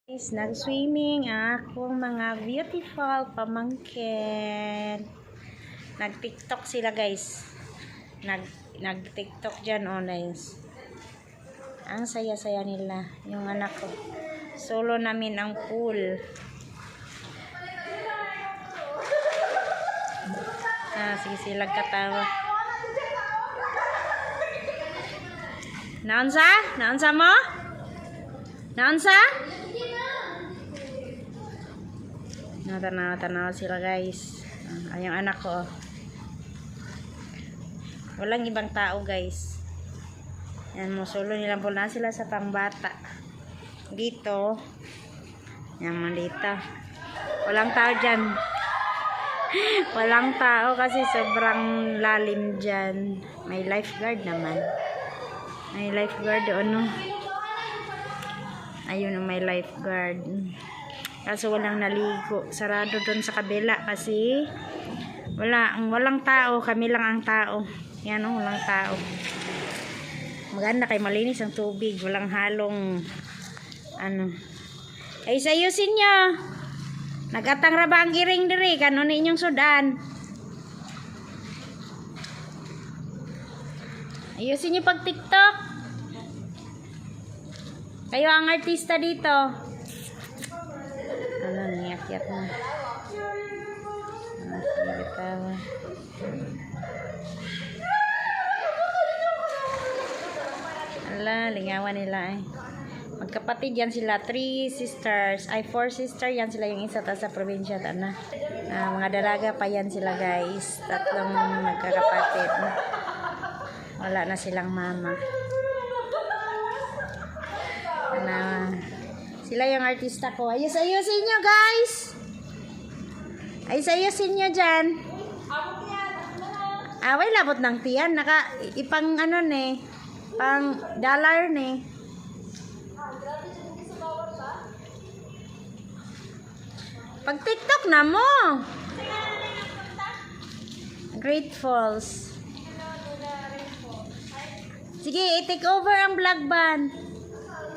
Guys, nag-swimming akong mga beautiful pamangkin. Nag-tiktok sila guys. Nag-tiktok dyan guys. Ang saya-saya nila. Yung anak ko. Solo namin ang pool. Sige sila katawa. Naunsa? Naunsa mo? Naunsa? Tanaw sila guys. Yung anak ko. Walang ibang tao guys. Yan mo, solo nilang po na sila sa pangbata. Dito. Yan mo dito. Walang tao dyan. Walang tao kasi sobrang lalim dyan. May lifeguard naman. May lifeguard ano. Ayun may lifeguard. Kaso walang naligo. Sarado doon sa kabila kasi walang tao. Kami lang ang tao. Yan o, walang tao. Maganda kay malinis ang tubig. Walang halong ano. Ay sayusin nyo. Nagatang ra ba ang iring diri? Kanon inyong sudan. Ayusin nyo pag TikTok. Kayo ang artista dito. Ano, nangyakyak na. Tawa. Ala, lingawan nila eh. Magkapatid yan sila. 3 sisters. Ay, 4 sisters. Yan sila yung isa sa probinsya. Mga dalaga pa yan sila guys. 3 magkakapatid. Wala na silang mama. Sila yung artista ko. Ayos-ayosin nyo guys. Ayos-ayosin nyo dyan. Away labot ng tiyan. Ipang ano ne. Pang dollar ne. Pag TikTok na mo. Great Falls. Sige, i-take over ang vlog ban.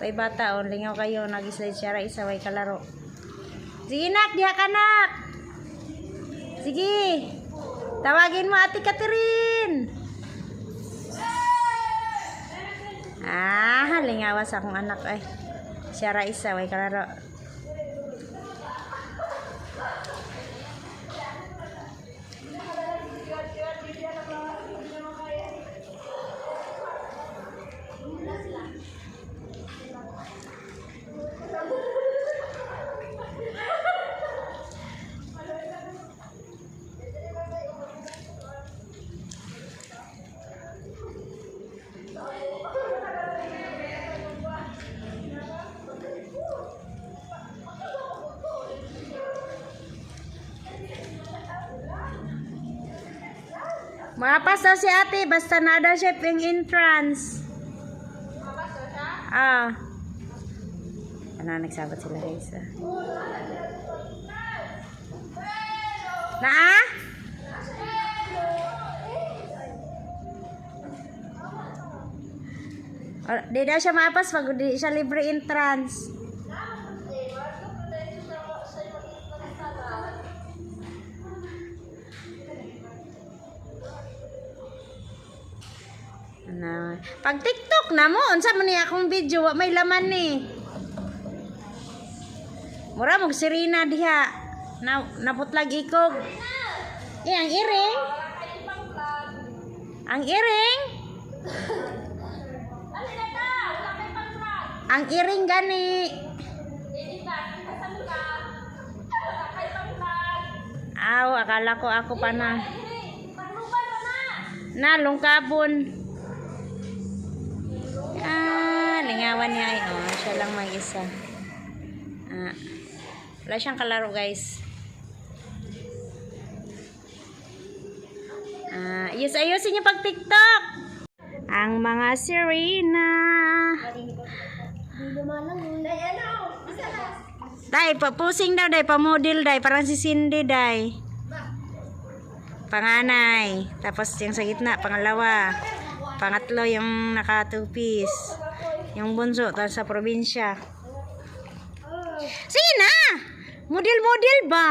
Tay bata, lingaw kayo. Nag-slide siya ra isa, way kalaro. Sige nak, diha ka nak. Sige. Tawagin mo Ate Catherine. Lingawas akong anak ay. Siya ra isa, way kalaro. Mapas daw si ate, basta na daw siya yung entrance. Mapas daw siya? Nagsabat sila guys. Di daw siya mapas pag di siya libre entrance. Pag TikTok na mo, unsa man niya akong video, may laman ni. Mura mong sirina diha. Naputlag ikog. Ang iring. Ang iring. Ang iring gani. Akala ko ako pa na. Lungkabon. Lingawan niya ay. Siya lang mag-isa. Wala siyang kalaro guys. Ayusin niyo pag TikTok. Ang mga sirena. Day, papusing daw day, pamodel day, parang si Cindy day. Panganay. Tapos yung sa gitna, pangalawa. Pangatlo yung naka 2 piece. Yung bunso, tapos sa probinsya. Sige na! Model-model ba?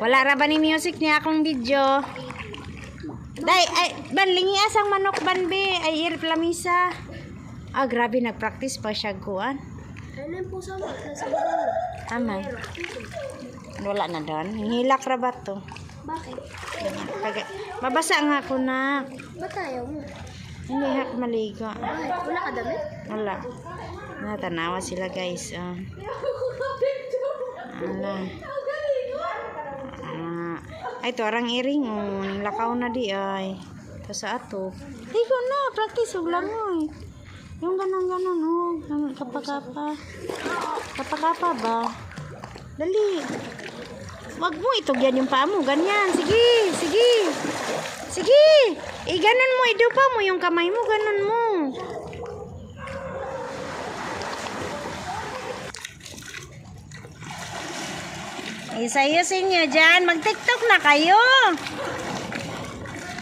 Wala ra ba ni music niya akong video? Day, ay, ban, lingi asang manok ban be. Ay, lamisa. Ah, grabe, nag-practice pa siya kuan. Ano yung puso mo? Tama. Wala na doon. Hihilak ra ba to? Bakit? Mabasa nga ako na. Ba't ayaw mo? Hindi hak maligo. Bakit? Wala ka damit? Wala. Natanawa sila guys. Ala. Ay, to arang iring. Lakaw na di ay. Ito sa ato. Ligo na. Practice. Huwag lang oy. Yung ganon-ganon. Kapakapa. Kapakapa ba? Dali. Wag mo itugyan yung paa mo. Ganyan. Sige. Sige. Sige. Ganon mo. Idupa mo yung kamay mo. Ganon mo. Isayusin nyo dyan. Mag-tiktok na kayo.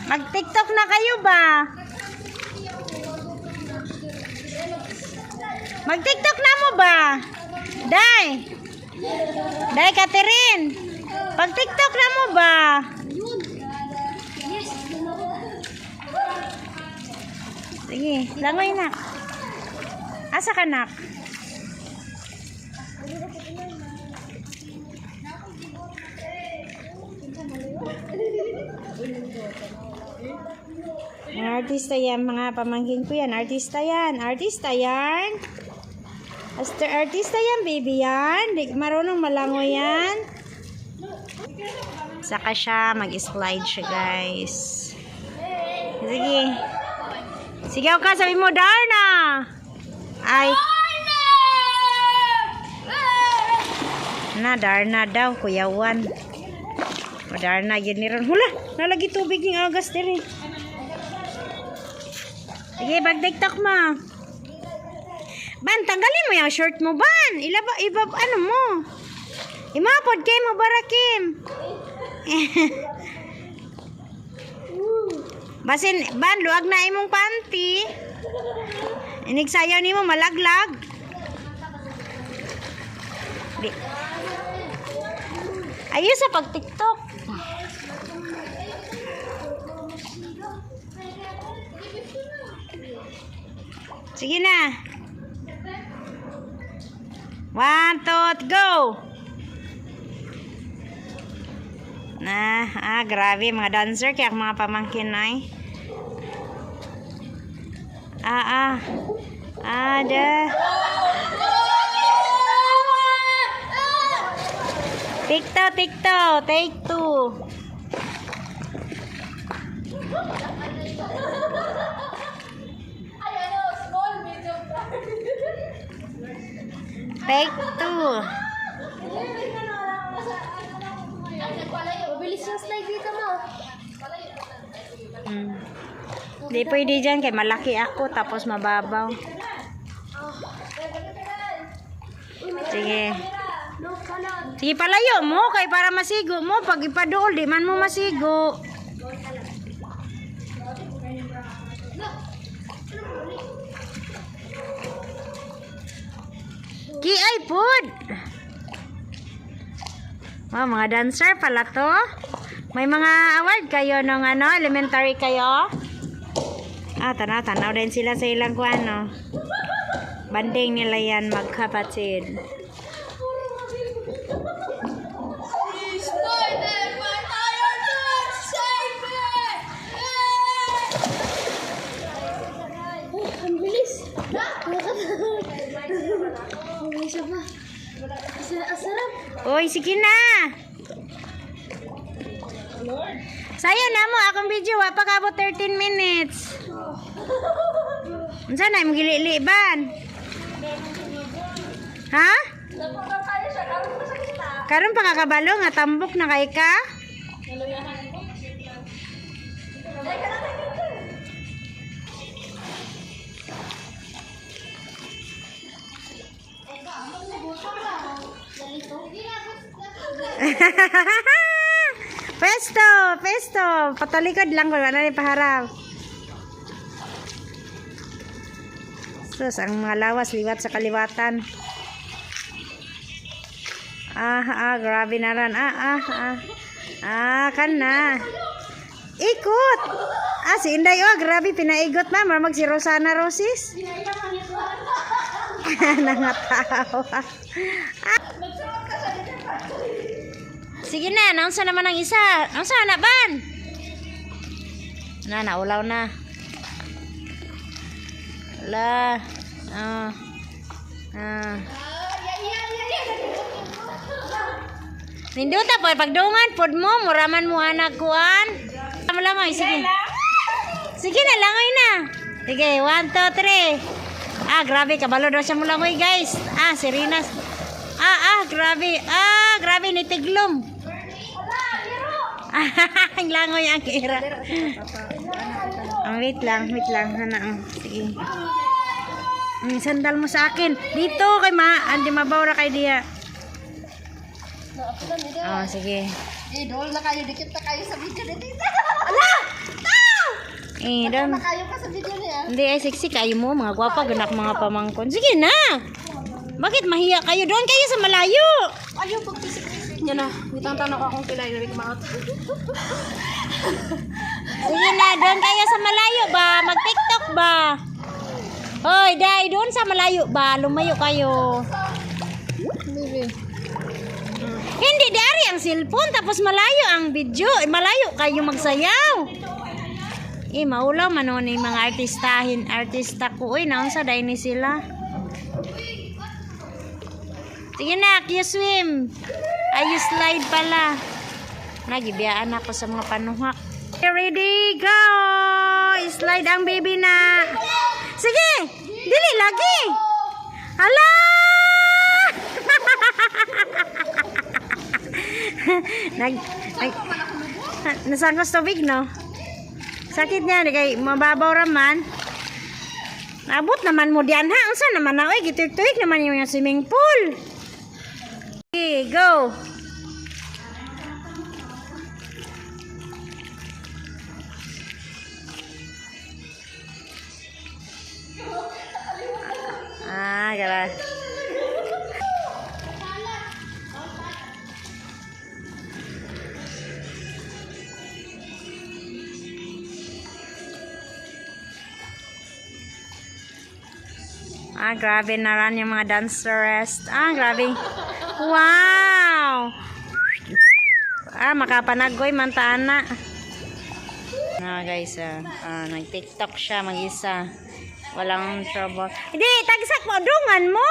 Mag-tiktok na kayo ba? Mag-tiktok na mo ba? Day. Day, Catherine. Pag-tiktok na mo ba? Sige, langoy na. Asa ka nak? Mga artista yan, mga pamangkin ko yan. Artista yan. Artista yan. Artista yan, baby yan. Di marunong malangoy yan. Saka siya, mag-slide siya, guys. Sige. Sigaw ka, sabi mo, Darna. Ay. Na, Darna daw, kuyawan. Darna, yun ni Ron. Hula, nalagi tubig ng agas din eh. Sige, mag-tiktok mo. Ban, tanggalin mo yung shirt mo, Ban. Ano mo? Imapod kay mo, Barakim. Basin, Ban, luag na imong panty. Inigsayaw ni mo, malaglag. Ayos sa pag-tiktok. Sige na. 1, 2, go! Grabe mga dancer kaya mga pamangkin ay. Tiktok, take 2. Take 2. Mabilis yung slide dito mo. Di pwede dyan kay malaki ako tapos mababaw. Sige. Sige, palayo mo kay para masigo mo. Pag ipadool, di man mo masigo. Ki-ay food. Mga dancer pala to. May mga award kayo ng elementary kayo. Tanaw din sila sa ilang banding nila yan magkapatid. Ang bilis. Isa pa. Asarap. Uy, sige na. Sayo na mo akong video. Wapakabot 13 minutes. Unsa na magililiban? Ha? Karon pa kakabalo nga tambok na kay ka? Pesto. Patalikod lang ko, ano ni paharap. Sus, ang mga lawas liwat sa kaliwatan. Grabe na ran. Kan na. Ikot. Si Inday, grabe, pinaigot na. Maramag si Rosana Rosis. Nangatawa. Sige na, naunsa naman ang isa. Naunsa na, ban? Naulaw na. Wala. Ninduta po, pagdungan, pod mo, muraman mo anak kuan. Langoy, sige. Sige na, langoy na. Sige, 1, 2, 3. Grabe, kabalo daw siya mo langoy, guys. Si Rinas. Grabe. Grabe, nitiglom. Ang langoy ang kira. Wait lang. Sige. Sandal mo sa akin. Dito kay andi mabawra kay diya. Sige. Idol na kayo, dikit na kayo sa video ni Tita. Doon. Na kayo ka sa video niya. Hindi ay sexy kayo mo, mga gwapa, ganak mga pamangkon. Sige na. Bakit mahiya kayo? Doon kayo sa malayo. Ayaw, pagpisik-pisik. Yan na, mitang-tanong akong kilay na Rickmouth. Sige na, doon kayo sa malayo ba? Mag-TikTok ba? Hoy, day, doon sa malayo ba? Lumayo kayo. Baby. Hindi, dari ang cellphone, tapos malayo ang video. Malayo kayo magsayaw. Maulaw man ni mga artista ko. Naunsa dahil ni sila. Sige na, you swim. You slide pala. Nagibiyaan ako sa mga panuhak. Ready, go! Slide ang baby na. Sige, dili lagi. Hala! Nasangkos tubig, no? Sakit niya, kay mababaw raman. Nabot naman mo diyan ha. Unsa naman na, gituig-tuig naman yung swimming pool. Okay, go. Gara. Grabe na rin yung mga dancers. Grabe. Wow! Makapanagoy, mantaan na. Guys, nag-TikTok siya mag-isa. Walang trouble. Hindi, tagsak mo. Dungan mo.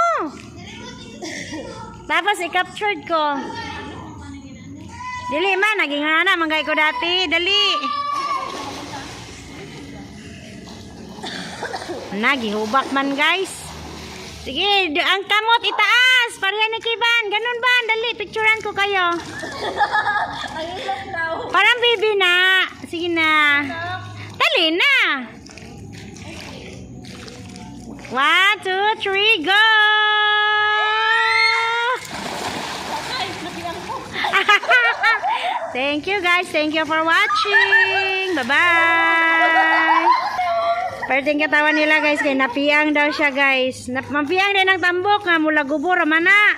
Tapos, i-captured ko. Dili man, naging na, manggay ko dati. Dali. Nagihubak man, guys. Sige, ang kamot itaas. Pareha ni Kiban. Ganun ba? Dali, picturean ko kayo. Parang baby na. Sige na. Dali na. 1, 2, 3, go! Thank you, guys. Thank you for watching. Bye-bye. Perting katawan nila, guys, kay napiang daw siya, guys. Mapiang din ang tambok nga mula gubor mana.